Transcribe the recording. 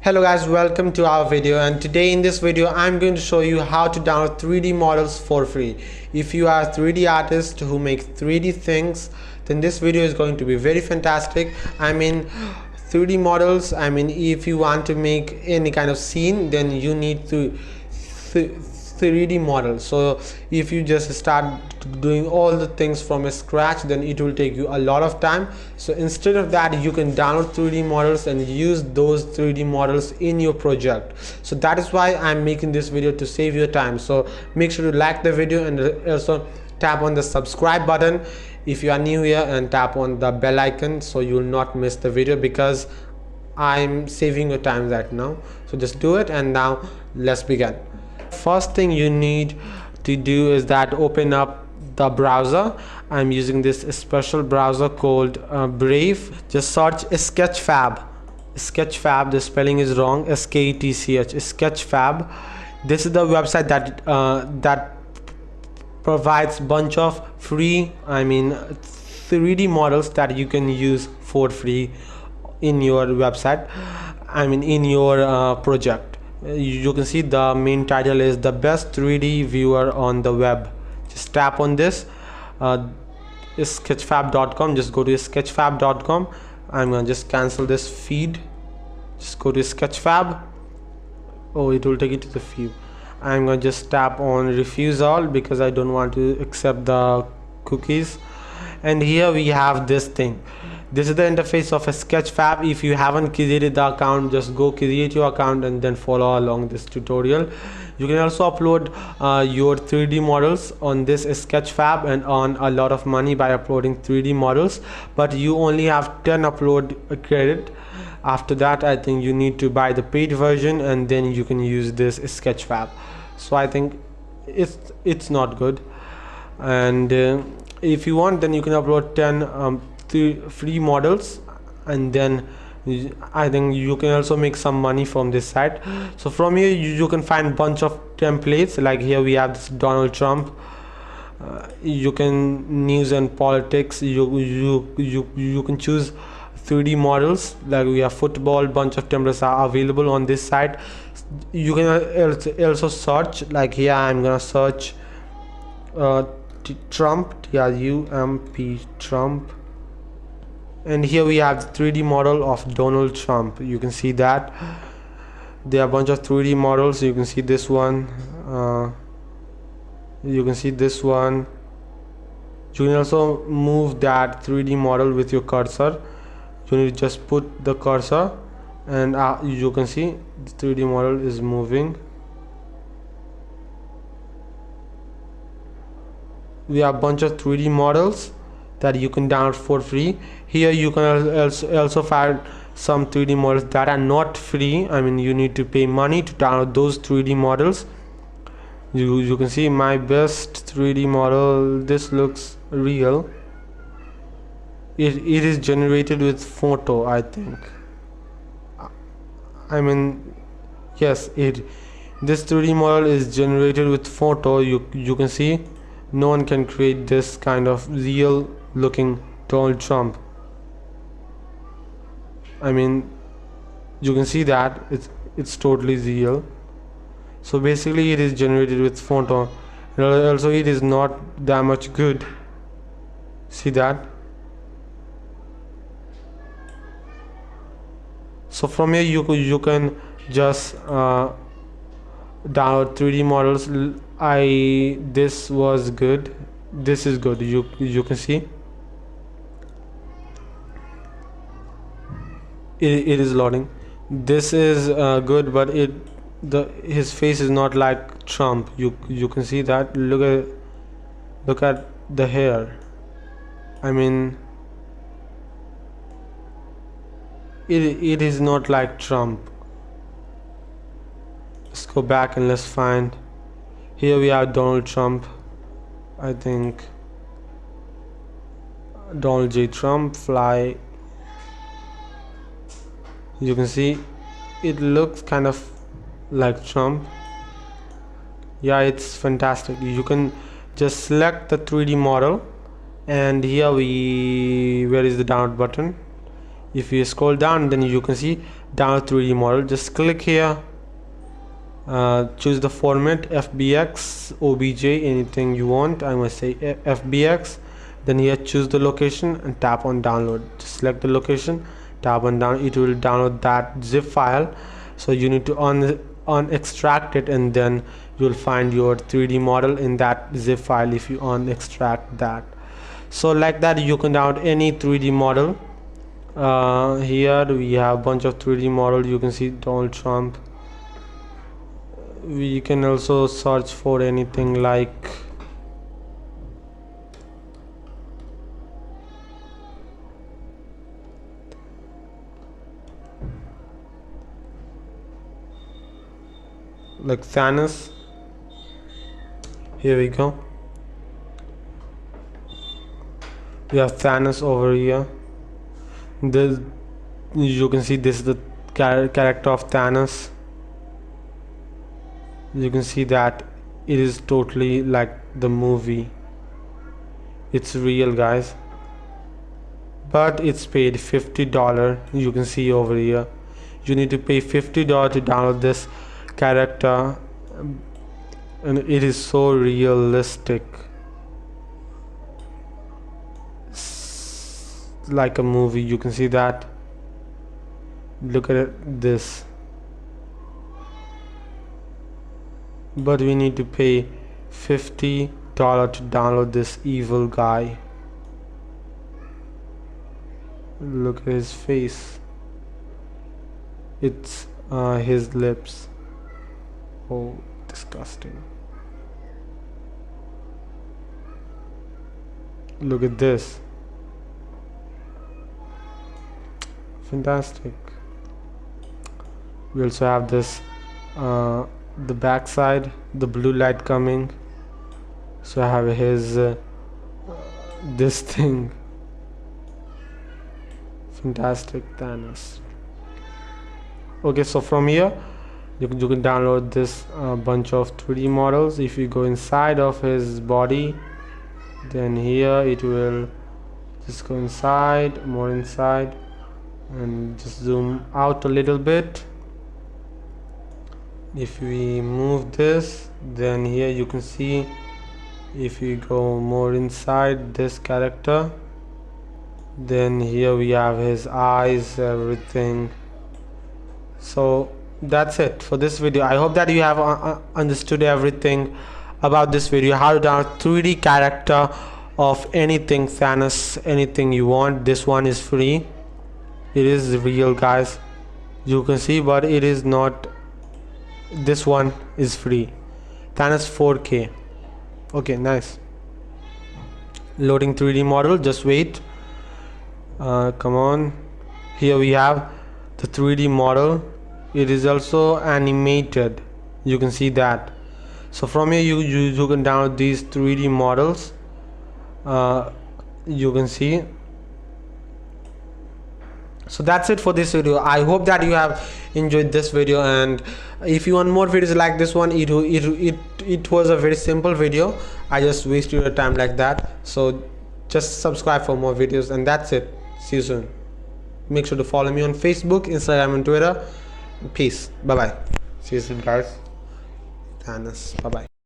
Hello guys, welcome to our video, and today in this video I'm going to show you how to download 3D models for free. If you are a 3D artist who makes 3D things, then this video is going to be very fantastic. 3D models, if you want to make any kind of scene, then you need to 3D model. So if you just start doing all the things from scratch, then it will take you a lot of time. So instead of that, you can download 3D models and use those 3D models in your project. So that is why I'm making this video, to save your time. So make sure to like the video and also tap on the subscribe button if you are new here, and tap on the bell icon so you will not miss the video, because I'm saving your time right now. So just do it, and now let's begin. First thing you need to do is that open up the browser. I'm using this special browser called Brave. Just search Sketchfab. Sketchfab, the spelling is wrong, SKETCH, Sketchfab. This is the website that provides bunch of free 3D models that you can use for free in your website, in your project. You can see the main title is the best 3D viewer on the web. Just tap on this, sketchfab.com. just go to sketchfab.com. I'm gonna just cancel this feed. Just go to Sketchfab. Oh, it will take you to the feed. I'm gonna just tap on refuse all because I don't want to accept the cookies. And here we have this thing. This is the interface of a Sketchfab. If you haven't created the account, just go create your account and then follow along this tutorial. You can also upload your 3D models on this Sketchfab and earn a lot of money by uploading 3D models, but you only have 10 upload credit. After that, I think you need to buy the paid version, and then you can use this Sketchfab. So I think it's not good. And if you want, then you can upload 10 free models, and then I think you can also make some money from this site. So from here you can find bunch of templates. Like here we have this Donald Trump. You can news and politics. You can choose 3D models. Like we have football. Bunch of templates are available on this site. You can also search. Like here I'm gonna search Trump, TRUMP, Trump. And here we have the 3D model of Donald Trump. You can see that there are a bunch of 3D models. You can see this one. You can see this one. You can also move that 3D model with your cursor. You need to just put the cursor, and you can see the 3D model is moving. We have a bunch of 3D models that you can download for free. Here you can also find some 3D models that are not free. You need to pay money to download those 3D models. You can see my best 3D model. This looks real. It is generated with photo, I think. Yes, this 3D model is generated with photo. You can see no one can create this kind of real looking Donald Trump. You can see that it's totally real. So basically it is generated with photo. Also it is not that much good. See that? So from here you can just download 3D models. This was good. This is good. You can see it is loading. This is good, but his face is not like Trump. You can see that. Look at the hair. It is not like Trump. Let's go back and let's find. Here we have Donald Trump. I think Donald J. Trump, fly. You can see it looks kind of like Trump. Yeah, it's fantastic. You can just select the 3D model, and here where is the download button? If you scroll down, then you can see download 3D model, just click here, choose the format FBX, OBJ, anything you want. I must say FBX. Then here choose the location and tap on download. Just select the location, tap on down, it will download that zip file. So you need to extract it, and then you'll find your 3D model in that zip file if you extract that. So like that you can download any 3D model. Here we have a bunch of 3D models. You can see Donald Trump. We can also search for anything like Thanos. Here we go. We have Thanos over here. You can see this is the character of Thanos. You can see that it is totally like the movie. It's real, guys, but it's paid $50. You can see over here you need to pay $50 to download this character, and it is so realistic. It's like a movie. You can see that. Look at this. But we need to pay $50 to download this evil guy. Look at his face. It's his lips. Oh, disgusting. Look at this. Fantastic. We also have this the back side, the blue light coming. So I have his this thing. Fantastic Thanos. Okay, so from here you can download this bunch of 3D models. If you go inside of his body, then here it will just go inside, more inside, and just zoom out a little bit. If we move this, then here you can see, if we go more inside this character, then here we have his eyes, everything. So that's it for this video. I hope that you have understood everything about this video, how to download 3D character of anything Thanos, anything you want. This one is free. It is real, guys, you can see, but it is not. This one is free. Thanos 4K. Okay, nice. Loading 3D model, just wait. Come on. Here we have the 3D model. It is also animated. You can see that. So from here you can download these 3D models. You can see. So that's it for this video. I hope that you have enjoyed this video, and if you want more videos like this one, it was a very simple video. I just wasted your time like that. So just subscribe for more videos, and that's it. See you soon. Make sure to follow me on Facebook, Instagram, and Twitter. Peace. Bye bye. See you soon, guys. Thanos. Bye bye.